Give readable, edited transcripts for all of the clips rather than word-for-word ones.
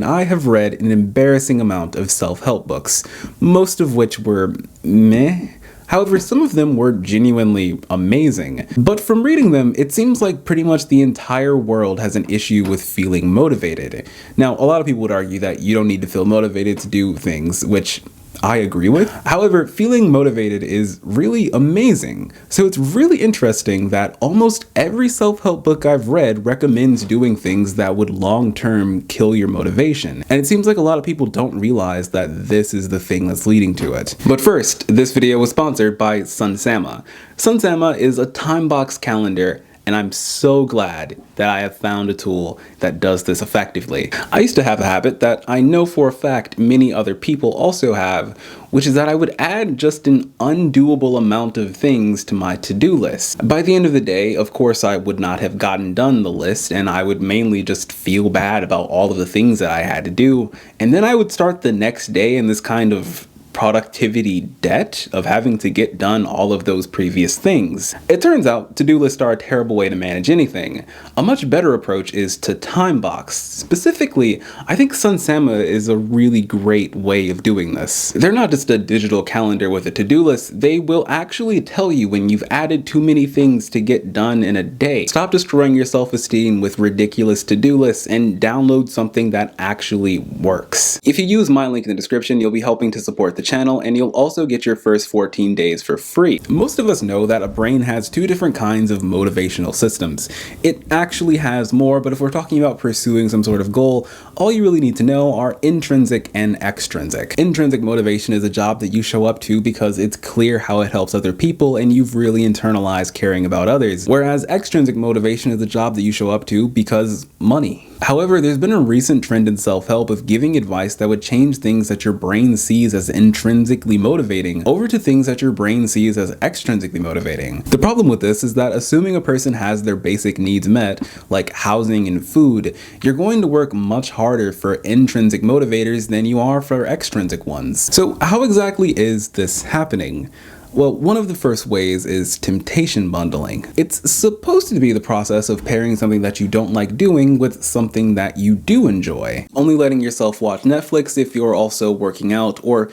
I have read an embarrassing amount of self-help books, most of which were meh. However, some of them were genuinely amazing. But from reading them, it seems like pretty much the entire world has an issue with feeling motivated. Now, a lot of people would argue that you don't need to feel motivated to do things, which I agree with. However, feeling motivated is really amazing. So it's really interesting that almost every self-help book I've read recommends doing things that would long-term kill your motivation. And it seems like a lot of people don't realize that this is the thing that's leading to it. But first, this video was sponsored by Sunsama. Sunsama is a time box calendar, and I'm so glad that I have found a tool that does this effectively. I used to have a habit that I know for a fact many other people also have, which is that I would add just an undoable amount of things to my to-do list. By the end of the day, of course, I would not have gotten done the list, and I would mainly just feel bad about all of the things that I had to do, and then I would start the next day in this kind of productivity debt of having to get done all of those previous things. It turns out to-do lists are a terrible way to manage anything. A much better approach is to time box. Specifically, I think Sunsama is a really great way of doing this. They're not just a digital calendar with a to-do list, they will actually tell you when you've added too many things to get done in a day. Stop destroying your self-esteem with ridiculous to-do lists and download something that actually works. If you use my link in the description, you'll be helping to support the channel, and you'll also get your first 14 days for free. Most of us know that a brain has two different kinds of motivational systems. It actually has more, but if we're talking about pursuing some sort of goal, all you really need to know are intrinsic and extrinsic. Intrinsic motivation is a job that you show up to because it's clear how it helps other people and you've really internalized caring about others, whereas extrinsic motivation is a job that you show up to because money. However, there's been a recent trend in self-help of giving advice that would change things that your brain sees as intrinsically motivating over to things that your brain sees as extrinsically motivating. The problem with this is that assuming a person has their basic needs met, like housing and food, you're going to work much harder for intrinsic motivators than you are for extrinsic ones. So how exactly is this happening? Well, one of the first ways is temptation bundling. It's supposed to be the process of pairing something that you don't like doing with something that you do enjoy. Only letting yourself watch Netflix if you're also working out, or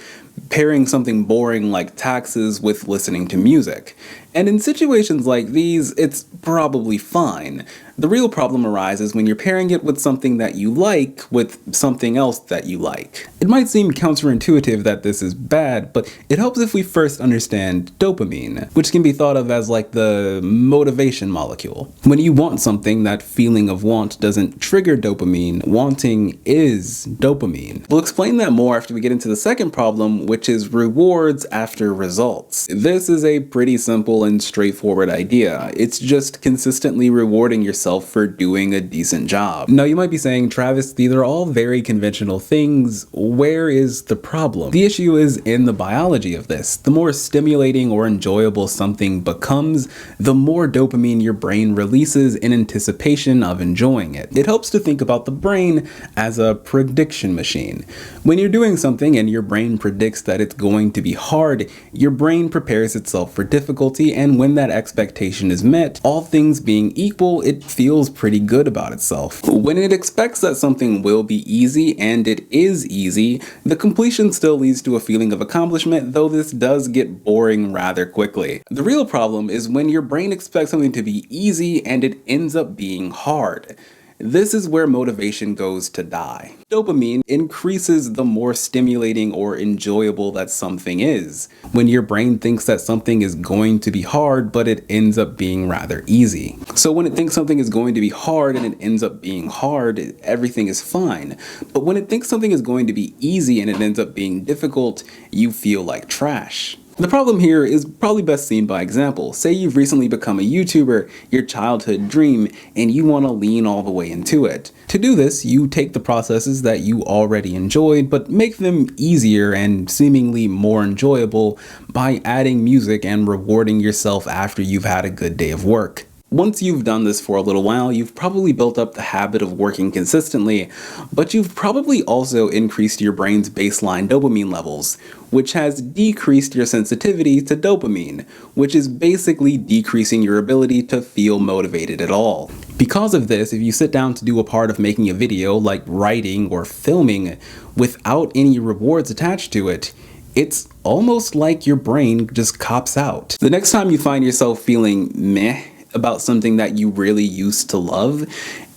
pairing something boring like taxes with listening to music. And in situations like these, it's probably fine. The real problem arises when you're pairing it with something that you like with something else that you like. It might seem counterintuitive that this is bad, but it helps if we first understand dopamine, which can be thought of as like the motivation molecule. When you want something, that feeling of want doesn't trigger dopamine. Wanting is dopamine. We'll explain that more after we get into the second problem, which is rewards after results. This is a pretty simple and straightforward idea. It's just consistently rewarding yourself for doing a decent job. Now you might be saying, Travis, these are all very conventional things. Where is the problem? The issue is in the biology of this. The more stimulating or enjoyable something becomes, the more dopamine your brain releases in anticipation of enjoying it. It helps to think about the brain as a prediction machine. When you're doing something and your brain predicts that it's going to be hard, your brain prepares itself for difficulty, and when that expectation is met, all things being equal, it feels pretty good about itself. When it expects that something will be easy, and it is easy, the completion still leads to a feeling of accomplishment, though this does get boring rather quickly. The real problem is when your brain expects something to be easy and it ends up being hard. This is where motivation goes to die. Dopamine increases the more stimulating or enjoyable that something is. When your brain thinks that something is going to be hard, but it ends up being rather easy. So when it thinks something is going to be hard and it ends up being hard, everything is fine. But when it thinks something is going to be easy and it ends up being difficult, you feel like trash. The problem here is probably best seen by example. Say you've recently become a YouTuber, your childhood dream, and you want to lean all the way into it. To do this, you take the processes that you already enjoyed, but make them easier and seemingly more enjoyable by adding music and rewarding yourself after you've had a good day of work. Once you've done this for a little while, you've probably built up the habit of working consistently, but you've probably also increased your brain's baseline dopamine levels, which has decreased your sensitivity to dopamine, which is basically decreasing your ability to feel motivated at all. Because of this, if you sit down to do a part of making a video, like writing or filming, without any rewards attached to it, it's almost like your brain just cops out. The next time you find yourself feeling meh about something that you really used to love,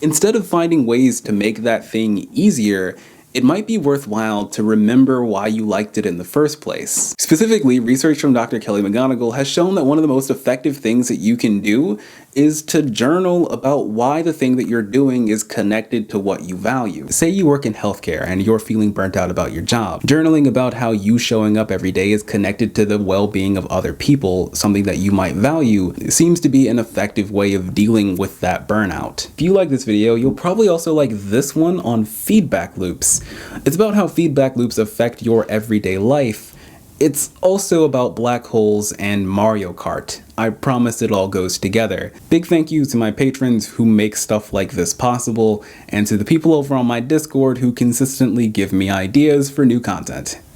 instead of finding ways to make that thing easier, it might be worthwhile to remember why you liked it in the first place. Specifically, research from Dr. Kelly McGonigal has shown that one of the most effective things that you can do is to journal about why the thing that you're doing is connected to what you value. Say you work in healthcare and you're feeling burnt out about your job. Journaling about how you showing up every day is connected to the well-being of other people, something that you might value, seems to be an effective way of dealing with that burnout. If you like this video, you'll probably also like this one on feedback loops. It's about how feedback loops affect your everyday life. It's also about black holes and Mario Kart. I promise it all goes together. Big thank you to my patrons who make stuff like this possible, and to the people over on my Discord who consistently give me ideas for new content.